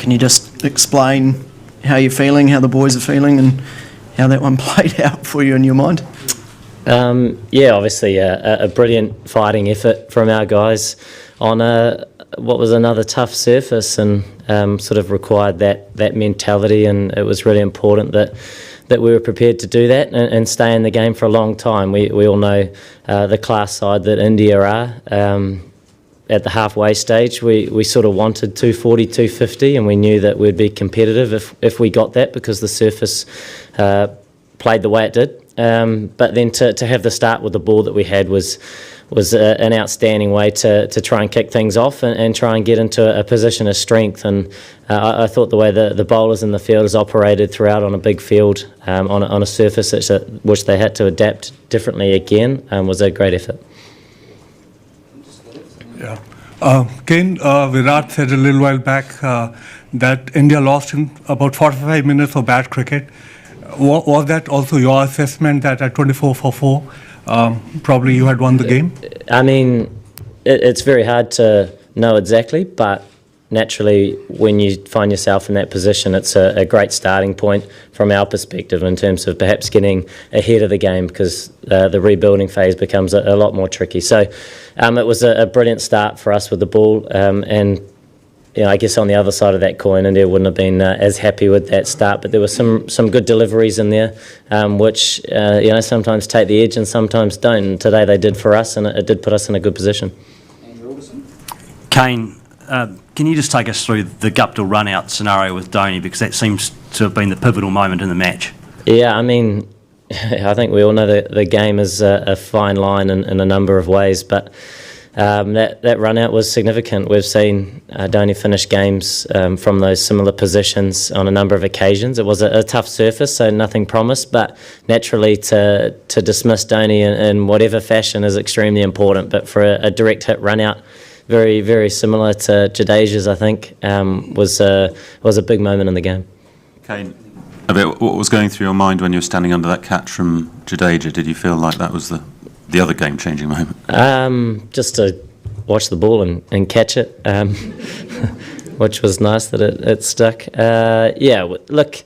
Can you just explain how you're feeling, how the boys are feeling, and how that one played out for you in your mind? Yeah, obviously a brilliant fighting effort from our guys on what was another tough surface, and sort of required that mentality, and it was really important that we were prepared to do that and stay in the game for a long time. We all know the class side that India are. At the halfway stage, we sort of wanted 240, 250, and we knew that we'd be competitive if we got that, because the surface played the way it did. But then to have the start with the ball that we had was an outstanding way to try and kick things off and try and get into a position of strength. And I thought the way the bowlers and the fielders operated throughout on a big field, on a surface which they had to adapt differently again, was a great effort. Yeah. Kane, Virat said a little while back that India lost in about 45 minutes of bad cricket. Was that also your assessment, that at 24 for 4, probably you had won the game? I mean, it's very hard to know exactly, but naturally when you find yourself in that position, it's a great starting point from our perspective in terms of perhaps getting ahead of the game, because the rebuilding phase becomes a lot more tricky. So it was a brilliant start for us with the ball, and I guess on the other side of that coin, India wouldn't have been as happy with that start, but there were some good deliveries in there, which sometimes take the edge and sometimes don't. And today they did for us, and it did put us in a good position. Kane, can you just take us through the Guptill run-out scenario with Dhoni, because that seems to have been the pivotal moment in the match? Yeah, I mean, I think we all know that the game is a fine line in a number of ways, but that run-out was significant. We've seen Dhoni finish games from those similar positions on a number of occasions. It was a tough surface, so nothing promised, but naturally to dismiss Dhoni in whatever fashion is extremely important. But for a direct hit run-out, very, very similar to Jadeja's, I think, was a big moment in the game. Kane, what was going through your mind when you were standing under that catch from Jadeja? Did you feel like that was the other game-changing moment? Just to watch the ball and catch it, which was nice that it stuck. Look,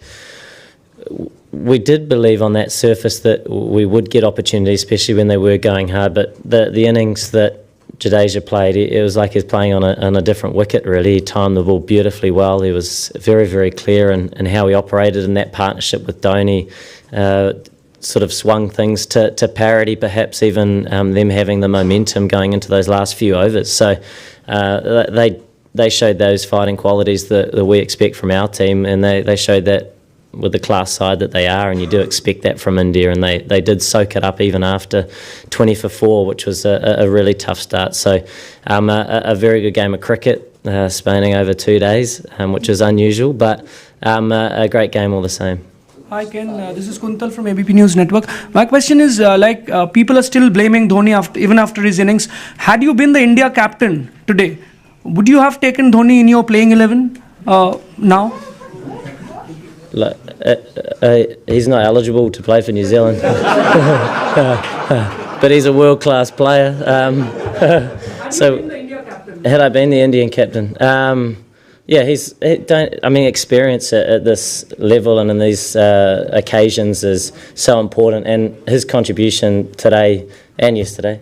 we did believe on that surface that we would get opportunities, especially when they were going hard, but the innings that Jadeja played, it was like he was playing on a different wicket, really. He timed the ball beautifully well. He was very, very clear in how he operated in that partnership with Dhoni. Sort of swung things to parity, perhaps even them having the momentum going into those last few overs. So they showed those fighting qualities that we expect from our team, and they showed that with the class side that they are, and you do expect that from India, and they did soak it up even after 20 for 4, which was a really tough start. So a very good game of cricket, spanning over 2 days, which is unusual, but a great game all the same. Hi Ken, this is Kuntal from ABP News Network. My question is, people are still blaming Dhoni even after his innings. Had you been the India captain today, would you have taken Dhoni in your playing 11 now? Look, he's not eligible to play for New Zealand, but he's a world-class player. So, had I been the Indian captain? Experience at this level and in these occasions is so important, and his contribution today and yesterday,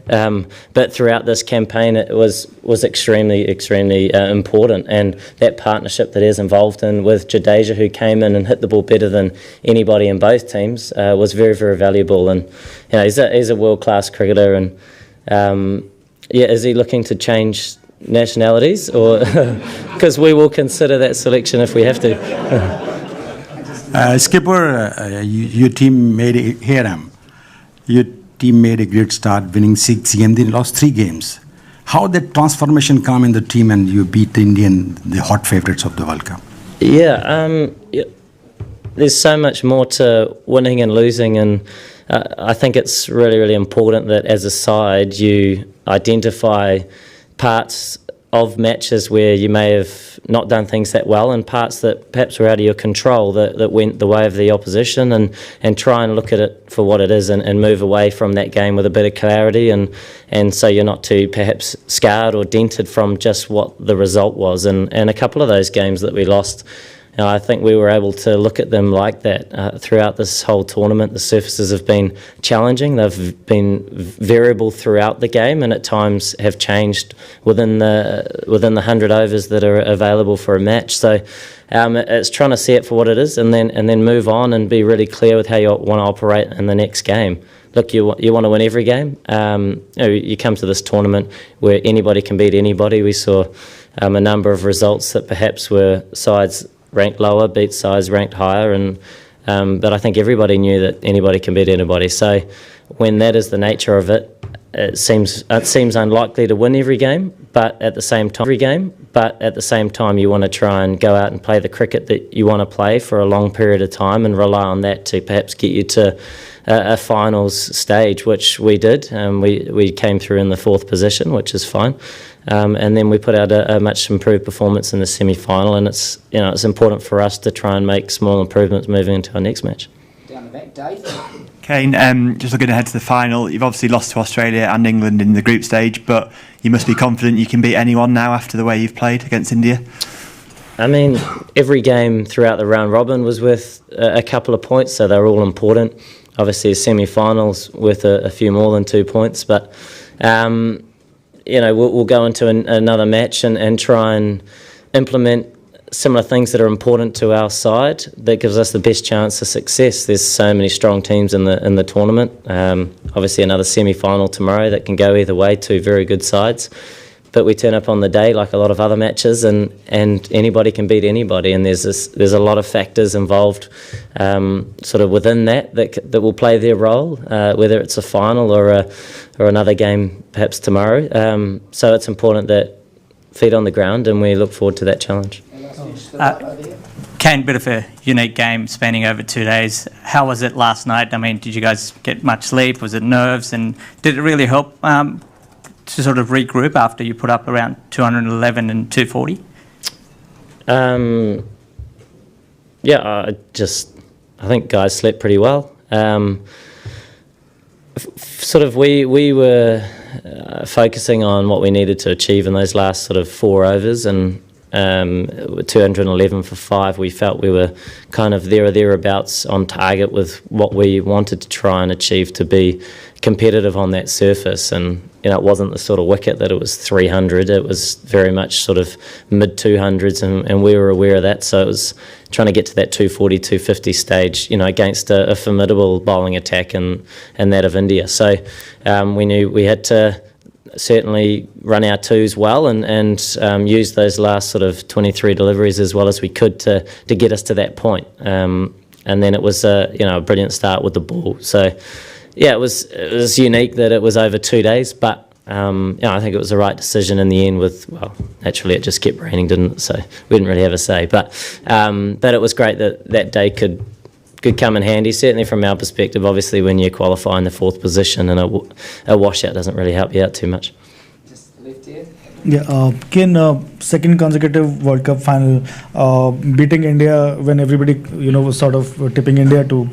but throughout this campaign, it was extremely, extremely important. And that partnership that he's involved in with Jadeja, who came in and hit the ball better than anybody in both teams, was very, very valuable. And he's a world-class cricketer. And is he looking to change nationalities, or because we will consider that selection if we have to? Skipper, your team made your team made a great start, winning 6 games, then lost 3 games. How did transformation come in the team and you beat the the hot favourites of the World Cup? There's so much more to winning and losing, and I think it's really, really important that as a side you identify parts of matches where you may have not done things that well, and parts that perhaps were out of your control that went the way of the opposition, and try and look at it for what it is, and move away from that game with a bit of clarity, and so you're not too perhaps scarred or dented from just what the result was. And a couple of those games that we lost, I think we were able to look at them like that throughout this whole tournament. The surfaces have been challenging. They've been variable throughout the game, and at times have changed within the 100 overs that are available for a match. So it's trying to see it for what it is, and then move on and be really clear with how you want to operate in the next game. Look, you want to win every game. You come to this tournament where anybody can beat anybody. We saw a number of results that perhaps were sides ranked lower beat sides ranked higher, and but I think everybody knew that anybody can beat anybody. So when that is the nature of it, it seems unlikely to win every game, but at the same time you want to try and go out and play the cricket that you want to play for a long period of time, and rely on that to perhaps get you to a finals stage, which we did. We came through in the 4th position, which is fine. And then we put out a much improved performance in the semi-final, and it's important for us to try and make small improvements moving into our next match. Down the back, Dave. Kane, just looking ahead to the final, you've obviously lost to Australia and England in the group stage, but you must be confident you can beat anyone now after the way you've played against India. I mean, every game throughout the round robin was worth a couple of points, so they're all important. Obviously, a semi-final's worth a few more than 2 points, but we'll go into another match and try and implement similar things that are important to our side that gives us the best chance of success. There's so many strong teams in the tournament. Obviously, another semi-final tomorrow that can go either way, 2 very good sides. But we turn up on the day like a lot of other matches, and anybody can beat anybody, and there's a lot of factors involved sort of within that will play their role, whether it's a final or another game perhaps tomorrow. So it's important that feet on the ground, and we look forward to that challenge. Kane, bit of a unique game spanning over 2 days. How was it last night? I mean, did you guys get much sleep? Was it nerves? And did it really help to sort of regroup after you put up around 211 and 240? I think guys slept pretty well. We were focusing on what we needed to achieve in those last sort of 4 overs, and 211 for 5, we felt we were kind of there or thereabouts on target with what we wanted to try and achieve to be competitive on that surface. And it wasn't the sort of wicket that it was 300, it was very much sort of mid 200s, and we were aware of that. So it was trying to get to that 240, 250 stage, against a formidable bowling attack and that of India. So we knew we had to certainly run our 2s well and use those last sort of 23 deliveries as well as we could to get us to that point. And then it was a brilliant start with the ball. So yeah, it was unique that it was over 2 days, but I think it was the right decision in the end. Naturally it just kept raining, didn't it? So we didn't really have a say, but it was great that day could come in handy, certainly from our perspective. Obviously, when you qualify in the 4th position, and a washout doesn't really help you out too much. Just left here. Yeah, Kane, second consecutive World Cup final, beating India when everybody was sort of tipping India to.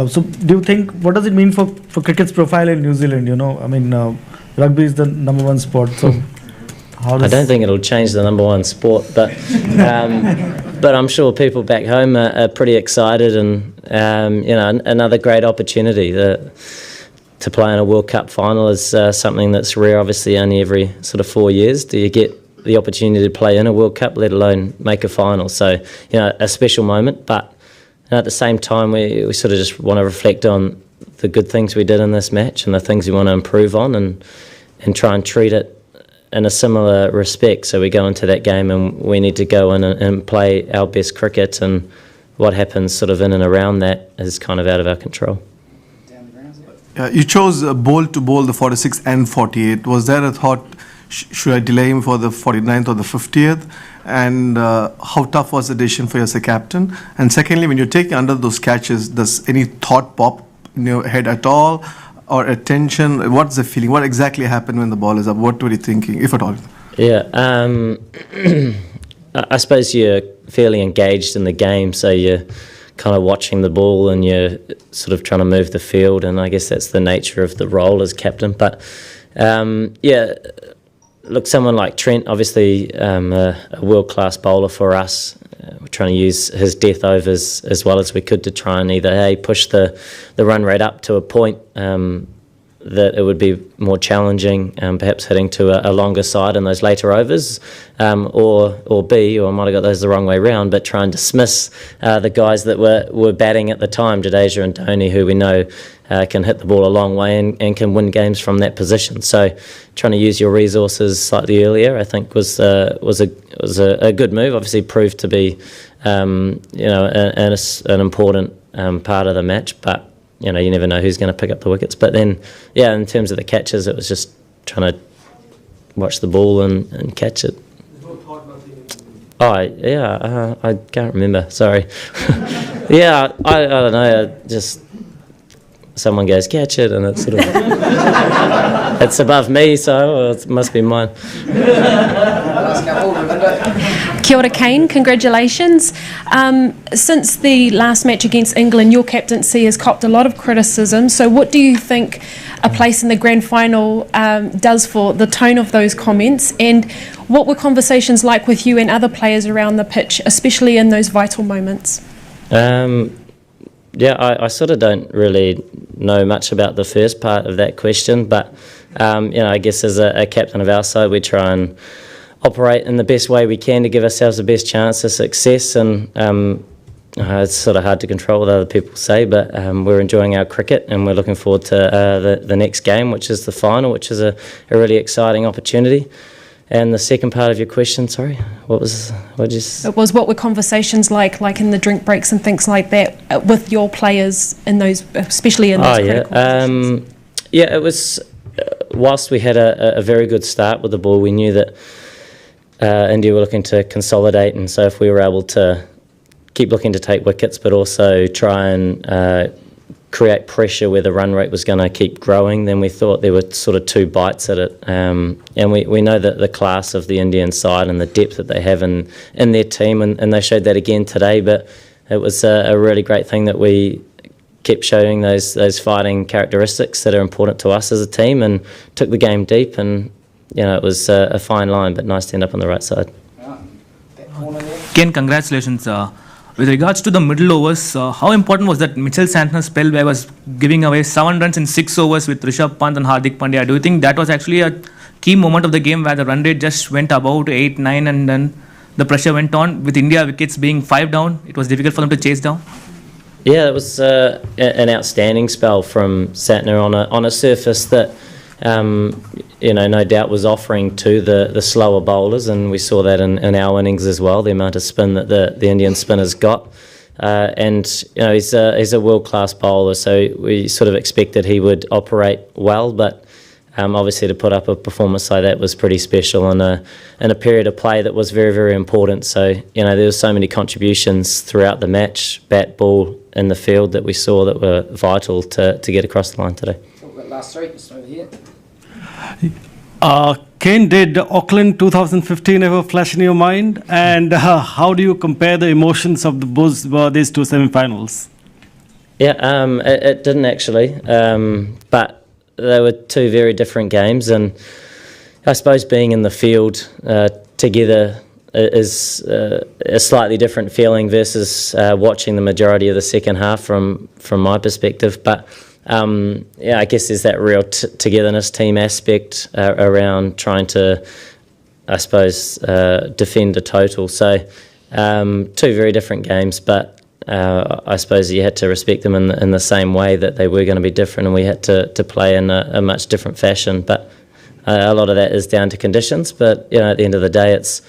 So, do you think, what does it mean for cricket's profile in New Zealand? I mean, rugby is the number 1 sport. So, I don't think it'll change the number 1 sport, but I'm sure people back home are pretty excited, and another great opportunity to play in a World Cup final is something that's rare. Obviously, only every sort of 4 years do you get the opportunity to play in a World Cup, let alone make a final. So a special moment, but at the same time we sort of just want to reflect on the good things we did in this match and the things we want to improve on, and try and treat it in a similar respect. So we go into that game and we need to go in and play our best cricket, and what happens sort of in and around that is kind of out of our control. You chose Bowl to bowl the 46 and 48. Was there a thought, should I delay him for the 49th or the 50th? And how tough was the decision for you as a captain? And secondly, when you're taking under those catches, does any thought pop in your head at all? Or attention? What's the feeling? What exactly happened when the ball is up? What were you thinking, if at all? Yeah, I suppose you're fairly engaged in the game, so you're kind of watching the ball and you're sort of trying to move the field, and I guess that's the nature of the role as captain. But yeah, look, someone like Trent, obviously a world-class bowler for us. We're trying to use his death overs as well as we could to try and either push the run rate up to a point that it would be more challenging, perhaps hitting to a longer side in those later overs, or B, or I might have got those the wrong way round, but try and dismiss the guys that were batting at the time, Jadeja and Dhoni, who we know can hit the ball a long way and can win games from that position. So trying to use your resources slightly earlier, I think, was a good move. Obviously proved to be an important part of the match, but you never know who's going to pick up the wickets. But then, yeah, in terms of the catches, it was just trying to watch the ball and catch it. Oh, yeah, I can't remember, sorry. Yeah, I don't know, just someone goes, catch it, and it's sort of, it's above me, so it must be mine. Kia ora, Kane. Congratulations. Since the last match against England, your captaincy has copped a lot of criticism. So what do you think a place in the grand final does for the tone of those comments? And what were conversations like with you and other players around the pitch, especially in those vital moments? Yeah, I sort of don't really know much about the first part of that question, but I guess as a captain of our side, we try and operate in the best way we can to give ourselves the best chance of success, and it's sort of hard to control what other people say, but we're enjoying our cricket and we're looking forward to the next game, which is the final, which is a really exciting opportunity. And the second part of your question, sorry, what did you say? It was, what were conversations like in the drink breaks and things like that with your players in those, especially in those critical positions? Yeah, it was, whilst we had a very good start with the ball, we knew that India were looking to consolidate, and so if we were able to keep looking to take wickets but also try and create pressure where the run rate was going to keep growing, then we thought there were sort of two bites at it. And we know that the class of the Indian side and the depth that they have in their team, and they showed that again today, but it was a really great thing that we kept showing those fighting characteristics that are important to us as a team, and took the game deep, and it was a fine line, but nice to end up on the right side. Ken, congratulations. With regards to the middle overs, how important was that Mitchell Santner's spell where he was giving away 7 runs in 6 overs with Rishabh Pant and Hardik Pandya? Do you think that was actually a key moment of the game where the run rate just went about 8, 9, and then the pressure went on? With India wickets being 5 down, it was difficult for them to chase down? Yeah, it was an outstanding spell from Santner on a surface that no doubt was offering to the slower bowlers, and we saw that in our innings as well, the amount of spin that the Indian spinners got. He's a world-class bowler, so we sort of expected he would operate well, but obviously to put up a performance like that was pretty special in a period of play that was very, very important. So, there were so many contributions throughout the match, bat, ball, in the field, that we saw that were vital to get across the line today. Last three, just over here. Kane, did Auckland 2015 ever flash in your mind? And how do you compare the emotions of these two semi-finals? Yeah, it didn't actually, but they were two very different games, and I suppose being in the field together is a slightly different feeling versus watching the majority of the second half from my perspective. But I guess there's that real togetherness, team aspect around trying to, I suppose, defend a total. So two very different games, but I suppose you had to respect them in the same way that they were going to be different, and we had to play in a much different fashion. But a lot of that is down to conditions. But at the end of the day, it's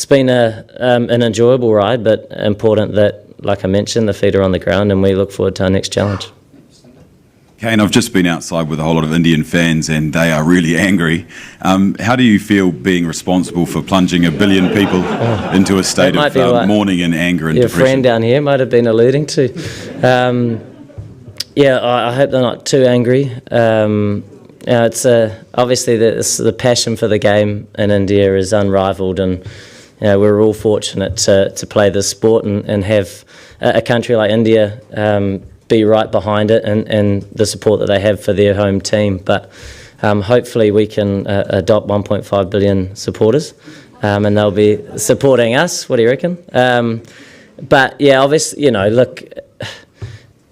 been an enjoyable ride, but important that, like I mentioned, the feet are on the ground, and we look forward to our next challenge. Kane, I've just been outside with a whole lot of Indian fans, and they are really angry. How do you feel being responsible for plunging 1 billion people into a state of mourning and anger and depression? Your friend down here might have been alluding to. I hope they're not too angry. It's obviously the passion for the game in India is unrivaled, and we're all fortunate to play this sport and have a country like India be right behind it and the support that they have for their home team. But hopefully we can adopt 1.5 billion supporters, and they'll be supporting us. What do you reckon? But yeah, obviously, look,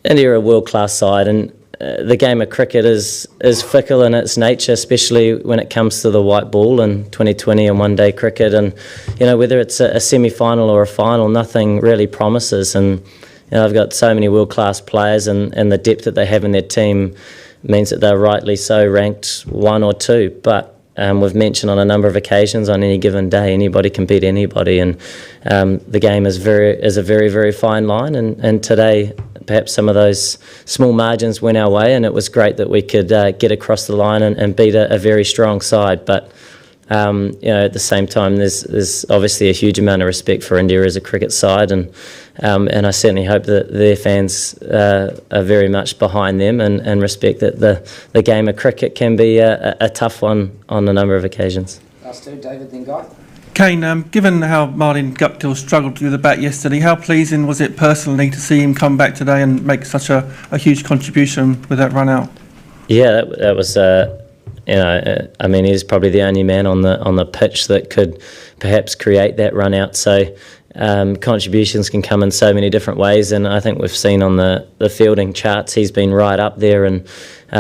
India are a world-class side, and the game of cricket is fickle in its nature, especially when it comes to the white ball in 2020 and one-day cricket. And whether it's a semi-final or a final, nothing really promises. And I've got so many world-class players, and the depth that they have in their team means that they're rightly so ranked 1 or 2. But we've mentioned on a number of occasions, on any given day, anybody can beat anybody, and the game is a very, very fine line. And today, perhaps some of those small margins went our way, and it was great that we could get across the line and beat a very strong side. But at the same time, there's obviously a huge amount of respect for India as a cricket side, and I certainly hope that their fans are very much behind them and respect that the game of cricket can be a tough one on a number of occasions. Last two, David, then Guy. Kane, given how Martin Guptill struggled with the bat yesterday, how pleasing was it personally to see him come back today and make such a huge contribution with that run out? Yeah, that was. I mean, he's probably the only man on the pitch that could perhaps create that run out. So contributions can come in so many different ways, and I think we've seen on the fielding charts he's been right up there, and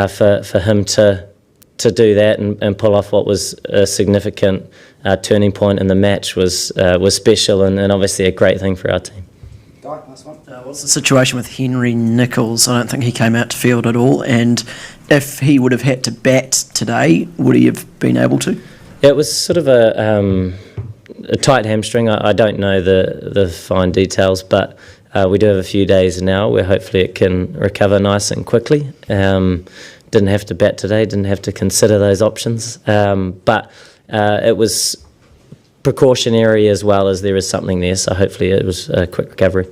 for him to do that and pull off what was a significant turning point in the match was special, and obviously a great thing for our team. Guy, last one. What's the situation with Henry Nicholls? I don't think he came out to field at all, and if he would have had to bat today, would he have been able to? It was sort of a tight hamstring. I don't know the fine details, but we do have a few days now where hopefully it can recover nice and quickly. Didn't have to bat today, didn't have to consider those options, but it was precautionary as well as there is something there, so hopefully it was a quick recovery.